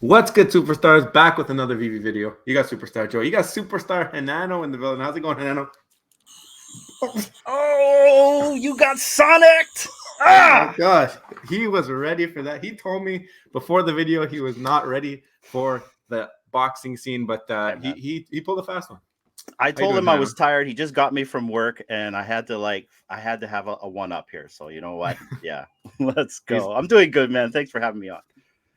What's good, superstars? Back with another Veve video. You got Superstar Joe. You got Superstar Hinano in the building. How's it going, Hinano? Oh, you got Sonic! Oh my gosh, he was ready for that. He told me before the video he was not ready for the boxing scene, but he pulled a fast one. I told him I was tired. He just got me from work, and I had to have a one up here. So you know what? Yeah, let's go. I'm doing good, man. Thanks for having me on.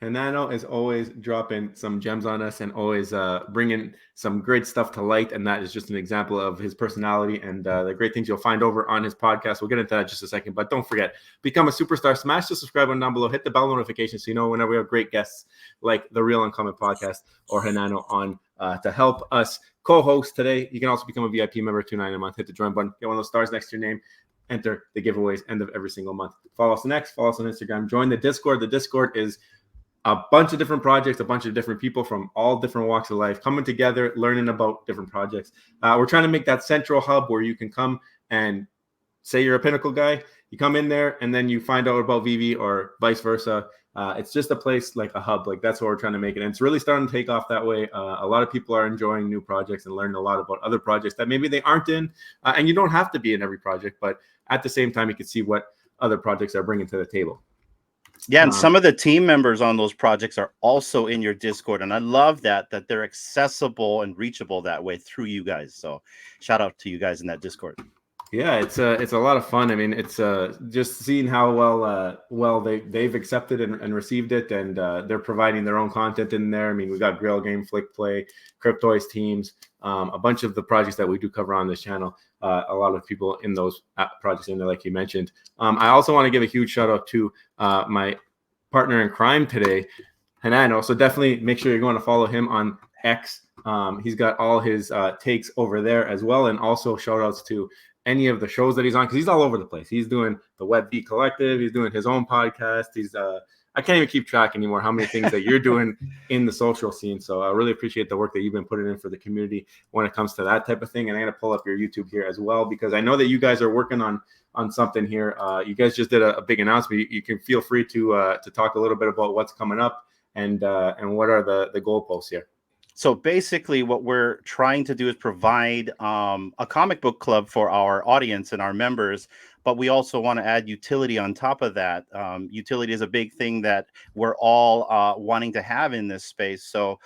Hinano is always dropping some gems on us and always bringing some great stuff to light. And that is just an example of his personality and the great things you'll find over on his podcast. We'll get into that in just a second. But don't forget, become a superstar. Smash the subscribe button down below. Hit the bell notification so you know whenever we have great guests like the Real Uncommon Podcast or Hinano on to help us co-host today. You can also become a VIP member, $2.99 a month. Hit the join button. Get one of those stars next to your name. Enter the giveaways end of every single month. Follow us next. Follow us on Instagram. Join the Discord. The Discord is a bunch of different projects, a bunch of different people from all different walks of life coming together, learning about different projects. We're trying to make that central hub where you can come and say you're a Pinnacle guy. You come in there and then you find out about Veve or vice versa. It's just a place like a hub. Like that's what we're trying to make it. And it's really starting to take off that way. A lot of people are enjoying new projects and learning a lot about other projects that maybe they aren't in. And you don't have to be in every project, but at the same time, you can see what other projects are bringing to the table. Yeah, and some of the team members on those projects are also in your Discord, and I love that they're accessible and reachable that way through you guys. So, shout out to you guys in that Discord. Yeah, it's a lot of fun. I mean, it's just seeing how well they've accepted and received it, and they're providing their own content in there. I mean, we got Gril Game, Flick Play, Cryptoids teams, a bunch of the projects that we do cover on this channel. A lot of people in those projects in there, like you mentioned. I also want to give a huge shout out to my partner in crime today, Hinano. So definitely make sure you're going to follow him on X. He's got all his takes over there as well, and also shout outs to any of the shows that he's on because he's all over the place. He's doing the Web Beat Collective. He's doing his own podcast. He's I can't even keep track anymore how many things that you're doing in the social scene. So I really appreciate the work that you've been putting in for the community when it comes to that type of thing. And I'm going to pull up your YouTube here as well because I know that you guys are working on something here. You guys just did a big announcement. You can feel free to talk a little bit about what's coming up and what are the goalposts here. So basically what we're trying to do is provide a comic book club for our audience and our members, but we also want to add utility on top of that. Utility is a big thing that we're all wanting to have in this space. So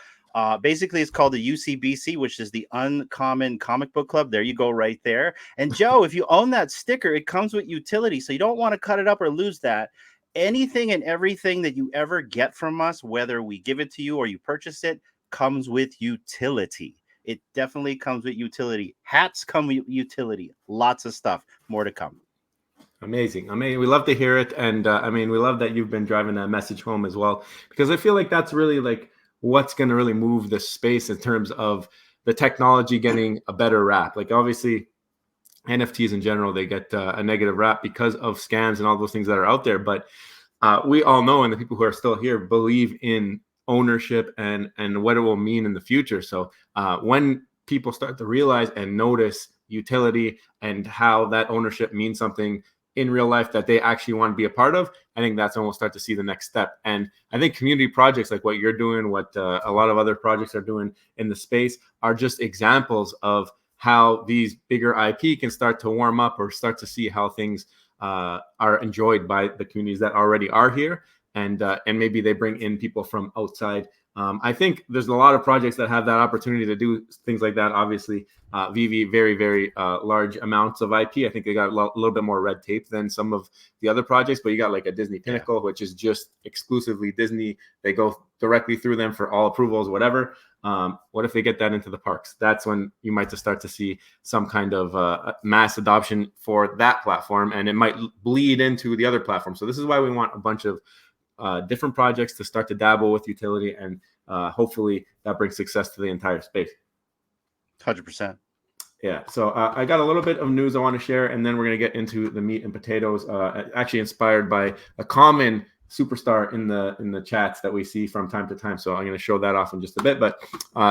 basically it's called the UCBC, which is the Uncommon Comic Book Club. There you go right there. And Joe, if you own that sticker, it comes with utility. So you don't want to cut it up or lose that. Anything and everything that you ever get from us, whether we give it to you or you purchase it, comes with utility. It definitely comes with utility. Hats come with utility. Lots of stuff. More to come. Amazing. We love to hear it. And I mean, we love that you've been driving that message home as well, because I feel like that's really like what's going to really move the space in terms of the technology getting a better rap. Like obviously NFTs in general, they get a negative rap because of scams and all those things that are out there. But we all know, and the people who are still here believe in ownership and what it will mean in the future. So when people start to realize and notice utility and how that ownership means something in real life that they actually want to be a part of, I think that's when we'll start to see the next step. And I think community projects like what you're doing, what a lot of other projects are doing in the space are just examples of how these bigger IP can start to warm up or start to see how things are enjoyed by the communities that already are here. And maybe they bring in people from outside. I think there's a lot of projects that have that opportunity to do things like that. Obviously, Veve, very, very large amounts of IP. I think they got a little bit more red tape than some of the other projects, but you got like a Disney Pinnacle, which is just exclusively Disney. They go directly through them for all approvals, whatever. What if they get that into the parks? That's when you might just start to see some kind of mass adoption for that platform, and it might bleed into the other platform. So this is why we want a bunch of different projects to start to dabble with utility, and hopefully that brings success to the entire space. 100%. Yeah. So I got a little bit of news I want to share, and then we're going to get into the meat and potatoes. Actually inspired by a common superstar in the chats that we see from time to time. So I'm going to show that off in just a bit. But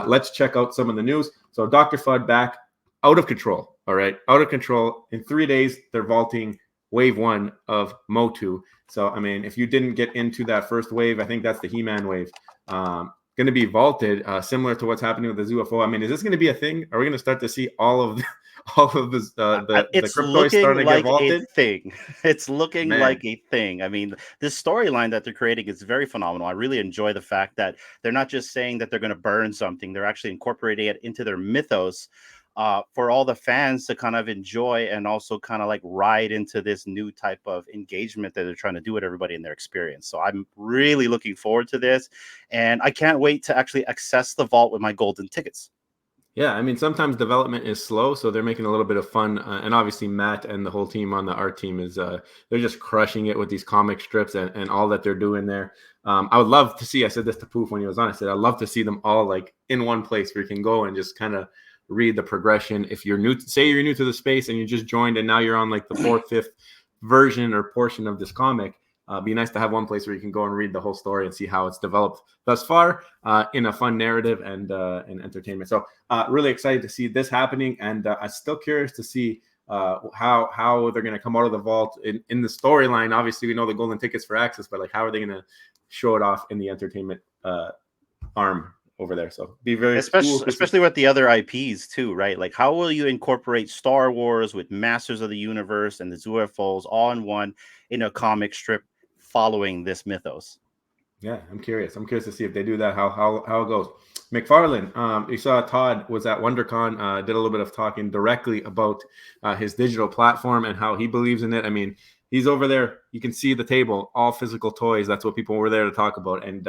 let's check out some of the news. So Dr. Fudd back out of control. All right, out of control. In 3 days, they're vaulting wave 1 of Motu. So, I mean, if you didn't get into that first wave, I think that's the He-Man wave. Going to be vaulted, similar to what's happening with the UFO. I mean, is this going to be a thing? Are we going to start to see all of the It's cryptoys looking starting to get like a vaulted? thing. It's looking Man, like a thing. I mean, this storyline that they're creating is very phenomenal. I really enjoy the fact that they're not just saying that they're going to burn something; they're actually incorporating it into their mythos, for all the fans to kind of enjoy and also kind of like ride into this new type of engagement that they're trying to do with everybody in their experience. So I'm really looking forward to this, and I can't wait to actually access the vault with my golden tickets. yeah, I mean, sometimes development is slow, so they're making a little bit of fun. And obviously, Matt and the whole team on the art team is they're just crushing it with these comic strips and all that they're doing there. I would love to see. I said this to Poof when he was on. I said I'd love to see them all like in one place where you can go and just kind of read the progression. If you're new, say you're new to the space and you just joined, and now you're on like the 4th, 5th version or portion of this comic. Be nice to have one place where you can go and read the whole story and see how it's developed thus far in a fun narrative and entertainment. So really excited to see this happening, and I'm still curious to see how they're going to come out of the vault in the storyline. Obviously, we know the golden tickets for access, but like how are they going to show it off in the entertainment arm over there? So be very cool, especially with the other IPs too, right? Like, how will you incorporate Star Wars with Masters of the Universe and the UFOs all in one in a comic strip following this mythos? Yeah, I'm curious. I'm curious to see if they do that, how it goes. McFarland, you saw Todd was at WonderCon, did a little bit of talking directly about his digital platform and how he believes in it. I mean, he's over there. You can see the table, all physical toys. That's what people were there to talk about. And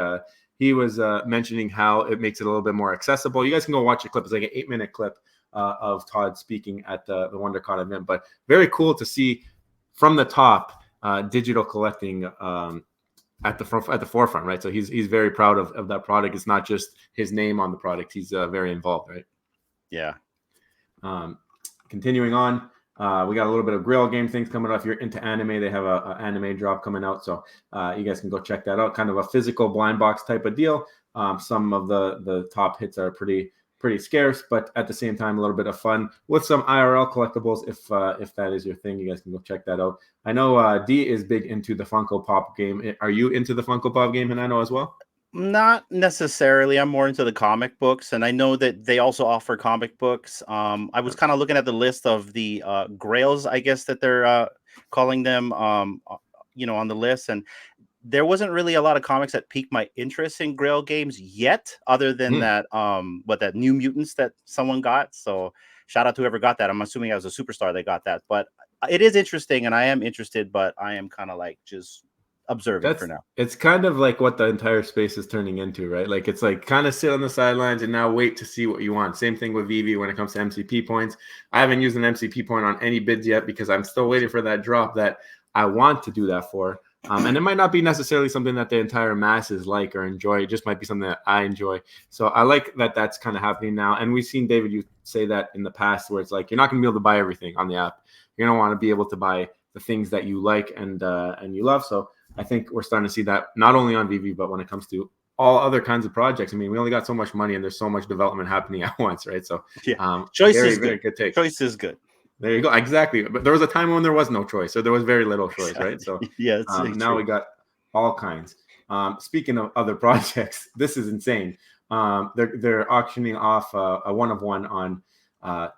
he was mentioning how it makes it a little bit more accessible. You guys can go watch a clip. It's like an 8-minute clip of Todd speaking at the WonderCon event. But very cool to see from the top digital collecting at the forefront, right? So he's very proud of that product. It's not just his name on the product. He's very involved, right? Yeah. Continuing on, we got a little bit of Gril Game things coming up. If you're into anime, they have a anime drop coming out, so you guys can go check that out. Kind of a physical blind box type of deal. Some of the top hits are pretty scarce, but at the same time, a little bit of fun with some IRL collectibles. If that is your thing, you guys can go check that out. I know D is big into the Funko Pop game. Are you into the Funko Pop game, Hinano, as well? Not necessarily. I'm more into the comic books, and I know that they also offer comic books. I was kind of looking at the list of the grails, I guess that they're calling them, on the list, and there wasn't really a lot of comics that piqued my interest in Grail Games yet, other than that that New Mutants that someone got. So shout out to whoever got that. I'm assuming I was a superstar that got that, but it is interesting, and I am interested, but I am kind of like just observing for now. It's kind of like what the entire space is turning into, right? Like it's like kind of sit on the sidelines and now wait to see what you want. Same thing with Veve when it comes to MCP points. I haven't used an MCP point on any bids yet because I'm still waiting for that drop that I want to do that for. And it might not be necessarily something that the entire masses like or enjoy. It just might be something that I enjoy. So I like that that's kind of happening now. And we've seen, David, you say that in the past where it's like you're not going to be able to buy everything on the app. You're going to want to be able to buy the things that you like and you love. So I think we're starting to see that not only on Veve, but when it comes to all other kinds of projects. I mean, we only got so much money and there's so much development happening at once, right? So yeah, choice is good. Very good take. Choice is good. There you go. Exactly. But there was a time when there was no choice. So there was very little choice, right? So yeah, now we got all kinds. Speaking of other projects, this is insane. They're auctioning off a 1-of-1 on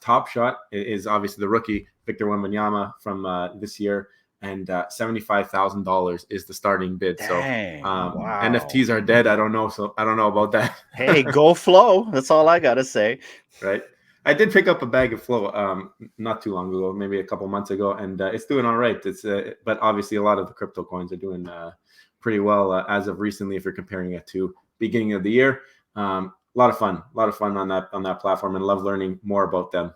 Top Shot. It is obviously the rookie Victor Wembanyama from this year, and $75,000 is the starting bid. Dang, so wow. NFTs are dead. I don't know. So I don't know about that. Hey, go Flow. That's all I gotta say. Right. I did pick up a bag of Flow not too long ago, maybe a couple months ago, and it's doing all right. It's but obviously a lot of the crypto coins are doing pretty well as of recently. If you're comparing it to beginning of the year, a lot of fun on that platform, and love learning more about them.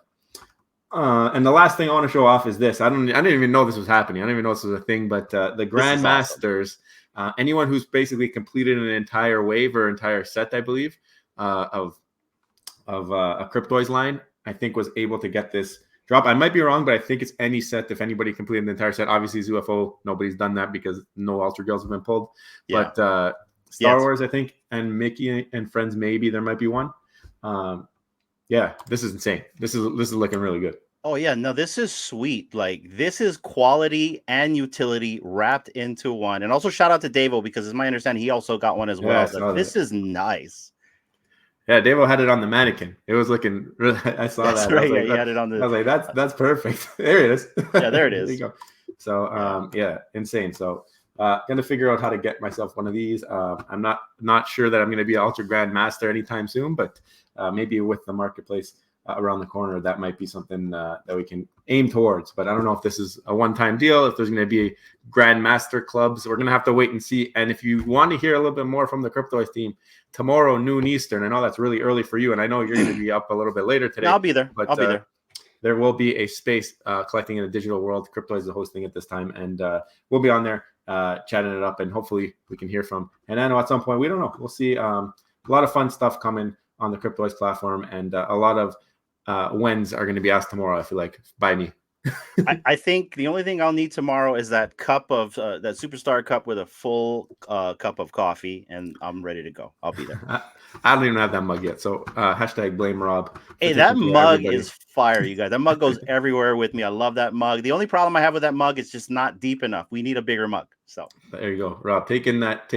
And the last thing I want to show off is this. I didn't even know this was happening. I didn't even know this was a thing. But the Grandmasters, awesome. Anyone who's basically completed an entire wave or entire set, I believe, of a Cryptoys line, I think was able to get this drop. I might be wrong, but I think it's any set. If anybody completed the entire set, obviously UFO, nobody's done that because no Ultra Girls have been pulled. Yeah. But Star Wars, I think, and Mickey and Friends, maybe there might be one. Yeah, this is insane. This is looking really good. Oh yeah, no, this is sweet. Like this is quality and utility wrapped into one. And also shout out to Davo because it's my understanding he also got one as Yeah, I well. saw This that. is nice. Yeah, Davo had it on the mannequin. It was looking really, I saw That's that. I was right. Yeah, like, he had it on the. that's perfect. There it is. Yeah, there it There you is. go. So Yeah. yeah, insane. So gonna figure out how to get myself one of these. I'm not sure that I'm gonna be an ultra grand master anytime soon, but maybe with the marketplace around the corner, that might be something that we can aim towards. But I don't know if this is a one-time deal, if there's going to be grandmaster clubs. We're going to have to wait and see. And if you want to hear a little bit more from the Cryptoids team, tomorrow noon Eastern, I know that's really early for you, and I know you're going to be up a little bit later No, today, I'll be there. but I'll be there. there will be a space collecting in a digital world. Cryptoids is hosting it this time, and we'll be on there chatting it up, and hopefully we can hear from Hinano at some point. We don't know. We'll see. A lot of fun stuff coming on the Cryptoids platform, and a lot of wins are going to be asked tomorrow. I feel like by me. I think the only thing I'll need tomorrow is that cup of that superstar cup with a full cup of coffee, and I'm ready to go. I'll be there. I don't even have that mug yet. So hashtag blame Rob. Hey, that mug is fire, you guys. That mug goes everywhere with me. I love that mug. The only problem I have with that mug is just not deep enough. We need a bigger mug. So there you go, Rob. Take in that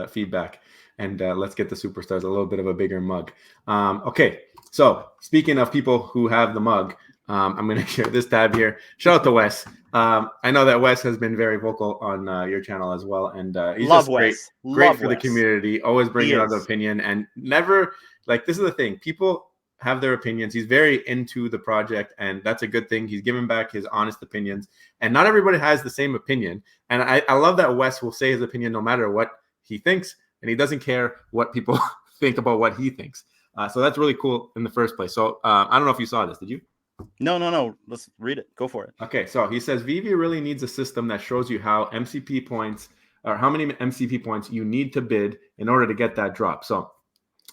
feedback, and let's get the superstars a little bit of a bigger mug. Okay. So speaking of people who have the mug, I'm going to share this tab here. Shout out to Wes. I know that Wes has been very vocal on your channel as well, and he's love just Wes. great for the community. Always bringing out the is. opinion, and never like this is the thing. People have their opinions. He's very into the project, and that's a good thing. He's giving back his honest opinions, and not everybody has the same opinion. And I love that Wes will say his opinion no matter what he thinks, and he doesn't care what people think about what he thinks. So that's really cool in the first place. So I don't know if you saw this. Did you? No. Let's read it. Go for it. Okay, so he says Veve really needs a system that shows you how MCP points or how many MCP points you need to bid in order to get that drop. So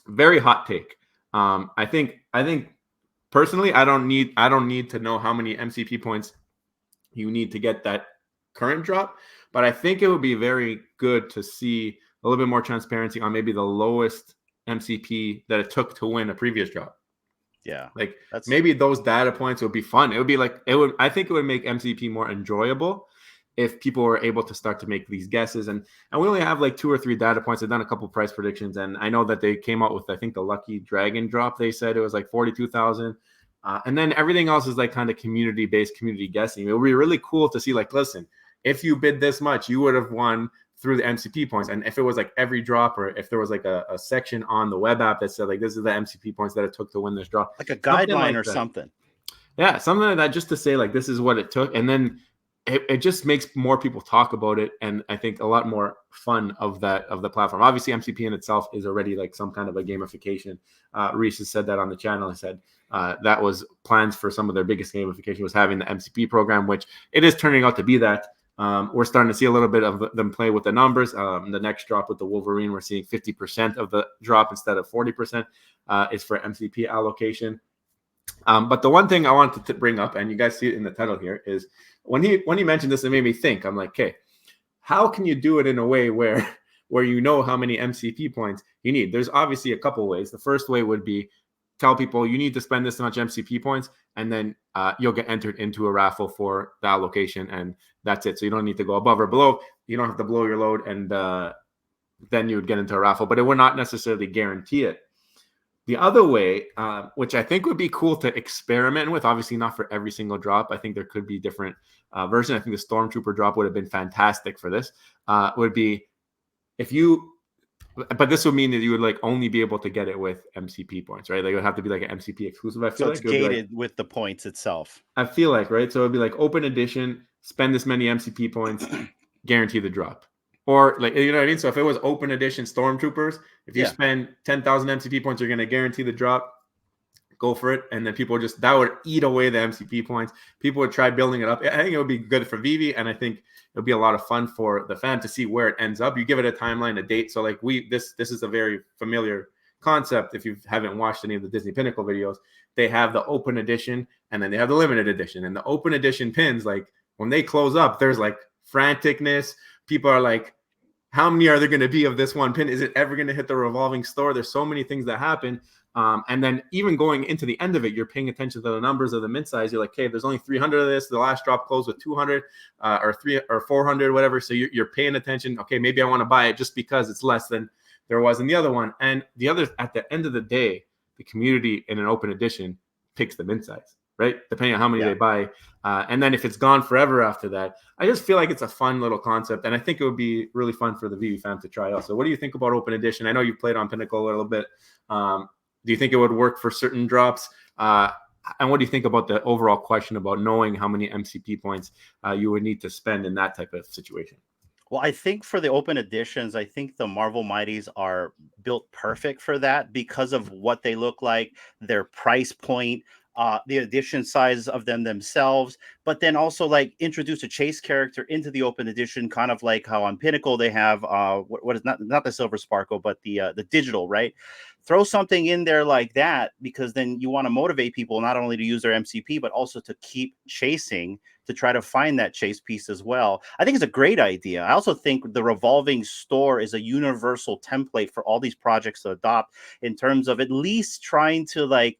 very hot take. I think personally, I don't need to know how many MCP points you need to get that current drop, but I think it would be very good to see a little bit more transparency on maybe the lowest MCP that it took to win a previous drop. Yeah, like maybe those data points would be fun. It would be like I think it would make MCP more enjoyable if people were able to start to make these guesses. And we only have like 2 or 3 data points. I've done a couple price predictions, and I know that they came out with, I think, the Lucky Dragon drop. They said it was like 42,000. And then everything else is like kind of community-based, community guessing. It would be really cool to see, like, listen, if you bid this much, you would have won through the MCP points. And if it was like every drop, or if there was like a section on the web app that said like this is the MCP points that it took to win this drop, like a guideline or something. Yeah, something like that, just to say like this is what it took, and then it just makes more people talk about it, and I think a lot more fun of the platform. Obviously, MCP in itself is already like some kind of a gamification. Reese has said that on the channel. He said that was plans for some of their biggest gamification was having the MCP program, which it is turning out to be that. We're starting to see a little bit of them play with the numbers. The next drop with the Wolverine, we're seeing 50% of the drop instead of 40% is for MCP allocation. But the one thing I wanted to bring up, and you guys see it in the title here, is when he mentioned this, it made me think. I'm like, okay, how can you do it in a way where you know how many MCP points you need? There's obviously a couple ways. The first way would be tell people you need to spend this much MCP points, and then you'll get entered into a raffle for the allocation, and that's it. So you don't need to go above or below. You don't have to blow your load, and then you would get into a raffle, but it would not necessarily guarantee it. The other way, which I think would be cool to experiment with, obviously not for every single drop. I think there could be different versions. I think the Stormtrooper drop would have been fantastic for this. Would be if you, but this would mean that you would like only be able to get it with MCP points, right? Like it would have to be like an MCP exclusive. I feel so like it's gated with the points itself. I feel like, right? So it'd be like open edition, spend this many MCP points, guarantee the drop. Or like, you know what I mean? So if it was open edition Stormtroopers, if you spend 10,000 MCP points, you're going to guarantee the drop. Go for it. And then people that would eat away the MCP points. People would try building it up. I think it would be good for Veve, and I think it'll be a lot of fun for the fan to see where it ends up. You give it a timeline, a date. So like this is a very familiar concept. If you haven't watched any of the Disney Pinnacle videos, they have the open edition and then they have the limited edition. And the open edition pins, like when they close up, there's like franticness. People are like how many are there going to be of this one pin? Is it ever going to hit the revolving store? There's so many things that happen. And then even going into the end of it, you're paying attention to the numbers of the mint size. You're like, hey, there's only 300 of this. The last drop closed with 200 or 3 or 400, whatever. So you're paying attention. Okay, maybe I want to buy it just because it's less than there was in the other one. And the other, at the end of the day, the community in an open edition picks the mint size, right? Depending on how many they buy. And then if it's gone forever after that, I just feel like it's a fun little concept. And I think it would be really fun for the Veve fam to try also. What do you think about open edition? I know you've played on Pinnacle a little bit. Do you think it would work for certain drops? And what do you think about the overall question about knowing how many MCP points you would need to spend in that type of situation? Well, I think for the open editions, I think the Marvel Mighties are built perfect for that because of what they look like, their price point, the edition size of them themselves, but then also like introduce a chase character into the open edition, kind of like how on Pinnacle they have what is not the Silver Sparkle, but the digital, right? Throw something in there like that, because then you want to motivate people not only to use their MCP, but also to keep chasing, to try to find that chase piece as well. I think it's a great idea. I also think the revolving store is a universal template for all these projects to adopt, in terms of at least trying to like,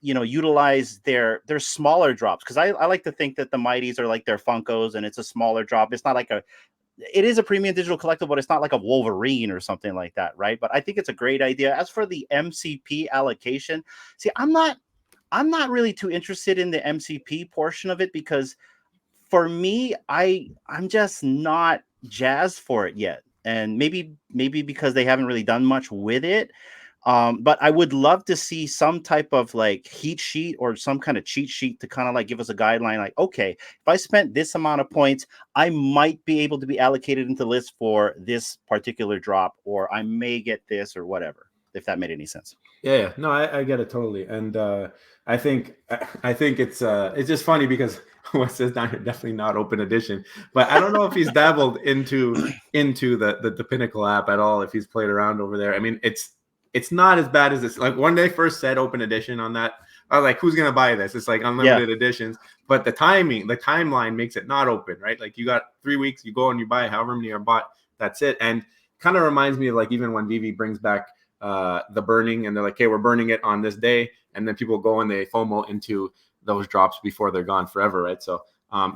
you know, utilize their smaller drops. Because I like to think that the Mighties are like their Funkos, and it's a smaller drop. It's not like it is a premium digital collectible, but it's not like a Wolverine or something like that, right? But I think it's a great idea. As for the MCP allocation, see, I'm not really too interested in the MCP portion of it, because for me, I'm just not jazzed for it yet. And maybe because they haven't really done much with it. But I would love to see some type of like heat sheet or some kind of cheat sheet to kind of like give us a guideline. Like, okay, if I spent this amount of points, I might be able to be allocated into the list for this particular drop, or I may get this or whatever, if that made any sense. Yeah, no, I get it totally. And I think it's just funny because what says down here, definitely not open edition. But I don't know if he's dabbled into the Pinnacle app at all, if he's played around over there. I mean, it's not as bad as it's like when they first said open edition on that, I was like, who's gonna buy this? It's like unlimited editions. But the timeline makes it not open, right? Like you got 3 weeks, you go and you buy however many are bought, that's it. And kind of reminds me of like even when Veve brings back the burning, and they're like, hey, we're burning it on this day, and then people go and they FOMO into those drops before they're gone forever, right? So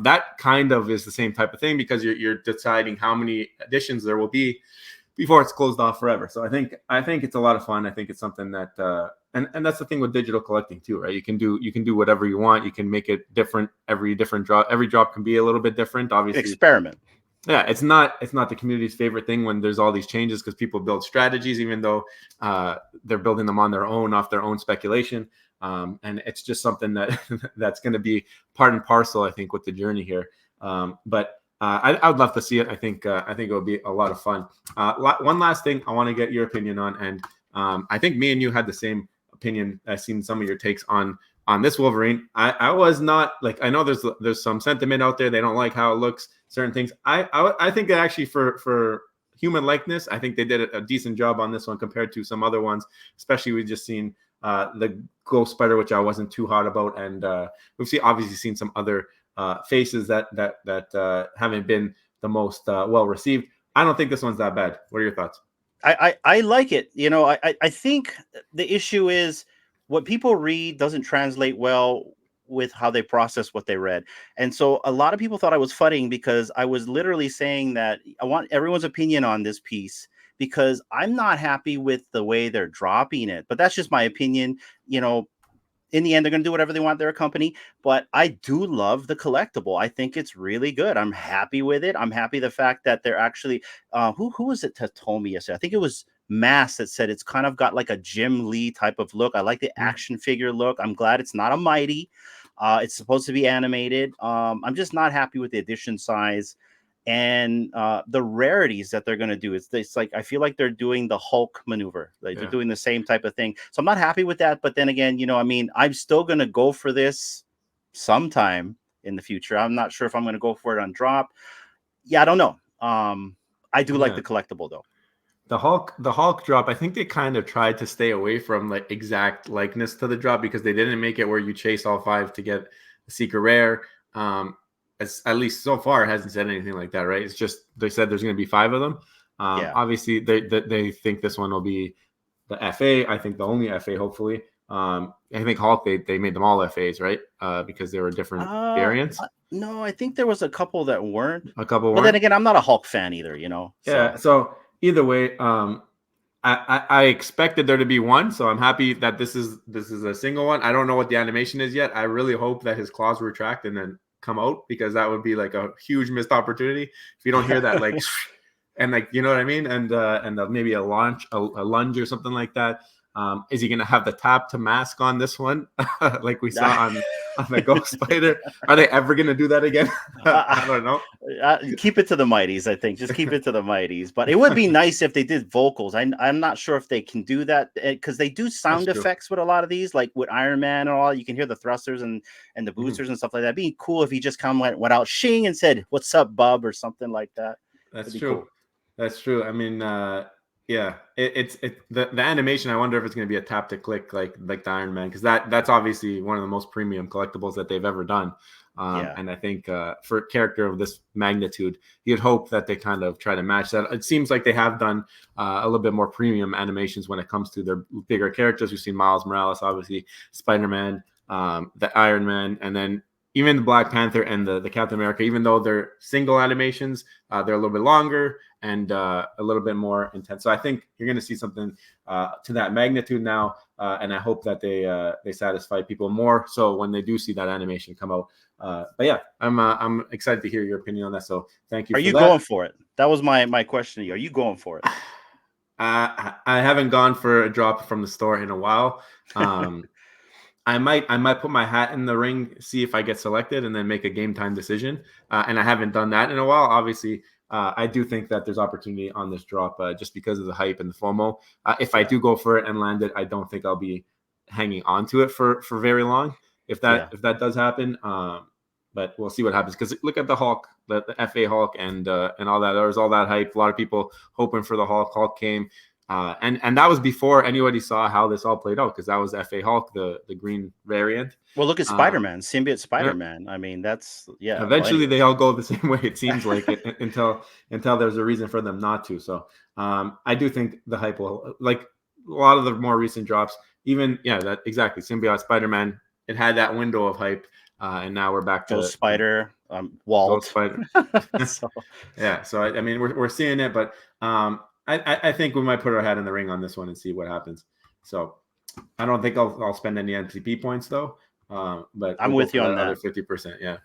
that kind of is the same type of thing, because you're deciding how many editions there will be before it's closed off forever. So I think it's a lot of fun. I think it's something that and that's the thing with digital collecting too, right? You can do whatever you want. You can make it different. Every drop can be a little bit different, obviously. Experiment. Yeah, it's not the community's favorite thing when there's all these changes, because people build strategies even though they're building them on their own, off their own speculation. And it's just something that that's going to be part and parcel, I think, with the journey here. But I would love to see it. I think it would be a lot of fun. One last thing I want to get your opinion on, and I think me and you had the same opinion. I've seen some of your takes on this Wolverine. I was not like, I know there's some sentiment out there. They don't like how it looks, certain things. I think that actually for human likeness, I think they did a decent job on this one compared to some other ones, especially we've just seen the Ghost Spider, which I wasn't too hot about. And we've obviously seen some other faces that haven't been the most well received. I don't think this one's that bad. What are your thoughts? I like it. You know, I think the issue is what people read doesn't translate well with how they process what they read. And so a lot of people thought I was fudding, because I was literally saying that I want everyone's opinion on this piece, because I'm not happy with the way they're dropping it. But that's just my opinion. You know, in the end, they're going to do whatever they want, their company. But I do love the collectible. I think it's really good. I'm happy with it. I'm happy the fact that they're actually, who was it that told me yesterday? I think it was Mass that said it's kind of got like a Jim Lee type of look. I like the action figure look. I'm glad it's not a Mighty. It's supposed to be animated. I'm just not happy with the edition size and the rarities that they're going to do. It's like I feel like they're doing the Hulk maneuver. Like they're doing the same type of thing. So I'm not happy with that. But then again, you know, I mean, I'm still going to go for this sometime in the future. I'm not sure if I'm going to go for it on drop. Yeah, I don't know. I do like the collectible though. The Hulk drop, I think they kind of tried to stay away from like exact likeness to the drop, because they didn't make it where you chase all 5 to get a secret rare. As at least so far, it hasn't said anything like that, right? It's just they said there's going to be 5 of them. Yeah. Obviously, they think this one will be the FA. I think the only FA, hopefully. I think Hulk, they made them all FAs, right? Because there were different variants. No, I think there was a couple that weren't. A couple But weren't. then again, I'm not a Hulk fan either, you know. Yeah. So either way, I expected there to be one, so I'm happy that this is a single one. I don't know what the animation is yet. I really hope that his claws retract and then come out, because that would be like a huge missed opportunity if you don't hear that, like, and like, you know what I mean, and maybe a lunge or something like that. Is he gonna have the tap to mask on this one, like we saw on the Ghost Spider? Are they ever gonna do that again? I don't know. Keep it to the Mighties, I think. Just keep it to the Mighties. But it would be nice if they did vocals. I'm not sure if they can do that, because they do sound effects with a lot of these, like with Iron Man and all. You can hear the thrusters and the boosters and stuff like that. It'd be cool if he just kind of went out shing and said, "What's up, bub?" or something like that. That's true. Cool. That's true. I mean, yeah, the animation. I wonder if it's going to be a tap to click like the Iron Man, because that's obviously one of the most premium collectibles that they've ever done. And I think for a character of this magnitude, you'd hope that they kind of try to match that. It seems like they have done a little bit more premium animations when it comes to their bigger characters. We've seen Miles Morales, obviously, Spider-Man, the Iron Man, and then even the Black Panther and the Captain America. Even though they're single animations, they're a little bit longer and a little bit more intense. So I think you're going to see something to that magnitude now, and I hope that they satisfy people more. So when they do see that animation come out, but yeah, I'm excited to hear your opinion on that. So thank you. Are you going for it? That was my question to you. Are you going for it? I haven't gone for a drop from the store in a while. I might put my hat in the ring, see if I get selected, and then make a game time decision. And I haven't done that in a while. Obviously, I do think that there's opportunity on this drop just because of the hype and the FOMO. If I do go for it and land it, I don't think I'll be hanging on to it for very long. If that does happen, but we'll see what happens. Because look at the Hulk, the FA Hulk, and all that. There was all that hype. A lot of people hoping for the Hulk. Hulk came. And that was before anybody saw how this all played out, because that was FA Hulk, the green variant. Well, look at Spider-Man, symbiote Spider-Man. I mean, that's Eventually, they all go the same way. It seems like until there's a reason for them not to. So I do think the hype will, like a lot of the more recent drops, even that exactly symbiote Spider-Man. It had that window of hype, and now we're back to Spider, Walt. Spider. So I mean, we're seeing it, but I think we might put our hat in the ring on this one and see what happens. So I don't think I'll spend any NCP points though. But I'm with you on that. 50%. Yeah.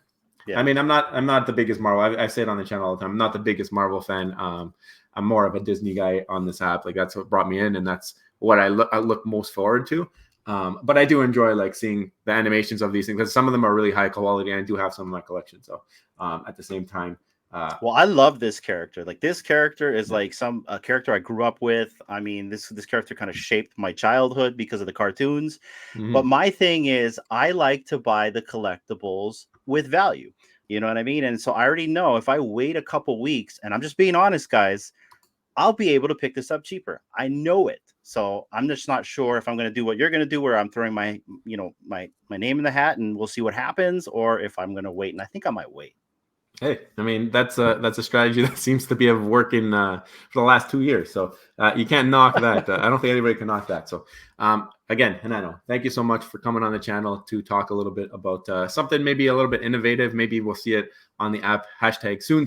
I mean, I'm not the biggest Marvel. I say it on the channel all the time. I'm not the biggest Marvel fan. I'm more of a Disney guy on this app. Like that's what brought me in, and that's what I look most forward to. But I do enjoy like seeing the animations of these things, because some of them are really high quality, and I do have some in my collection. So at the same time. Well, I love this character. Like this character is like a character I grew up with. I mean, this character kind of shaped my childhood because of the cartoons. Mm-hmm. But my thing is, I like to buy the collectibles with value. You know what I mean? And so I already know if I wait a couple weeks, and I'm just being honest, guys, I'll be able to pick this up cheaper. I know it. So I'm just not sure if I'm going to do what you're going to do, where I'm throwing my name in the hat and we'll see what happens, or if I'm going to wait. And I think I might wait. Hey, I mean, that's a strategy that seems to be working for the last 2 years. So you can't knock that. I don't think anybody can knock that. So again, Hinano, thank you so much for coming on the channel to talk a little bit about something maybe a little bit innovative. Maybe we'll see it on the app hashtag soon.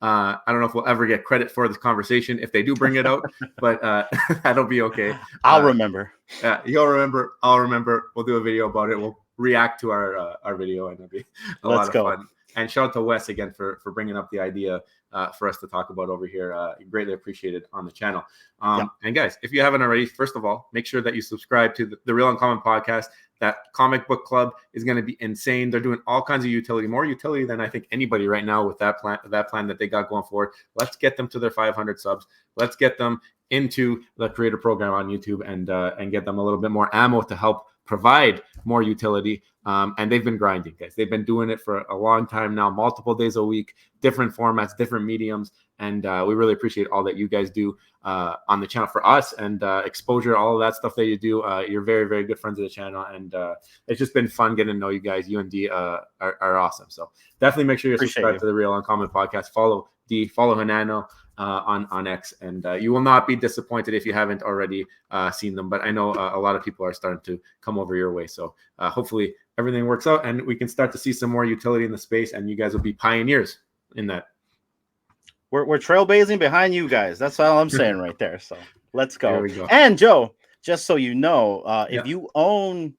I don't know if we'll ever get credit for this conversation if they do bring it out, but that'll be okay. I'll remember. You'll remember. I'll remember. We'll do a video about it. We'll react to our video, and it'll be a lot of fun. And shout out to Wes again for bringing up the idea for us to talk about over here. Greatly appreciated on the channel. And guys, if you haven't already, first of all, make sure that you subscribe to the Real Uncommon podcast. That comic book club is going to be insane. They're doing all kinds of utility, more utility than I think anybody right now with that plan that they got going forward. Let's get them to their 500 subs. Let's get them into the creator program on YouTube and get them a little bit more ammo to help provide more utility. And they've been grinding, guys. They've been doing it for a long time now, multiple days a week, different formats, different mediums. And we really appreciate all that you guys do on the channel for us, and exposure, all of that stuff that you do. You're very, very good friends of the channel. And it's just been fun getting to know you guys. You and D are awesome. So definitely make sure you subscribe to the Real Uncommon podcast. Follow D, follow Hinano. on X, and you will not be disappointed if you haven't already seen them. But I know a lot of people are starting to come over your way, so hopefully everything works out and we can start to see some more utility in the space, and you guys will be pioneers in that. We're trailblazing behind you guys. That's all I'm saying right there. So let's go. There we go. And Joe, just so you know, Yeah. if you own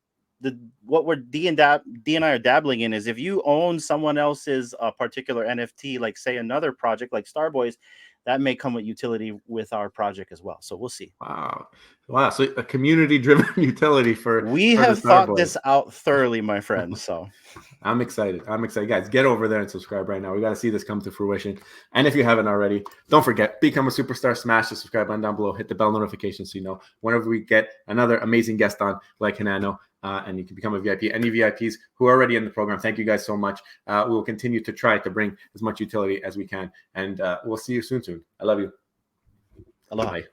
what we're D and I are dabbling in is if you own someone else's particular NFT, like say another project like Starboys, that may come with utility with our project as well. So we'll see. Wow. So a community-driven utility for we for have thought this out thoroughly, my friends. So I'm excited. Guys, get over there and subscribe right now. We got to see this come to fruition. And if you haven't already, don't forget, become a superstar. Smash the subscribe button down below. Hit the bell notification so you know whenever we get another amazing guest on like Hinano. And you can become a VIP. Any VIPs who are already in the program, thank you guys so much. We will continue to try to bring as much utility as we can. And we'll see you soon. I love you. Aloha. Bye.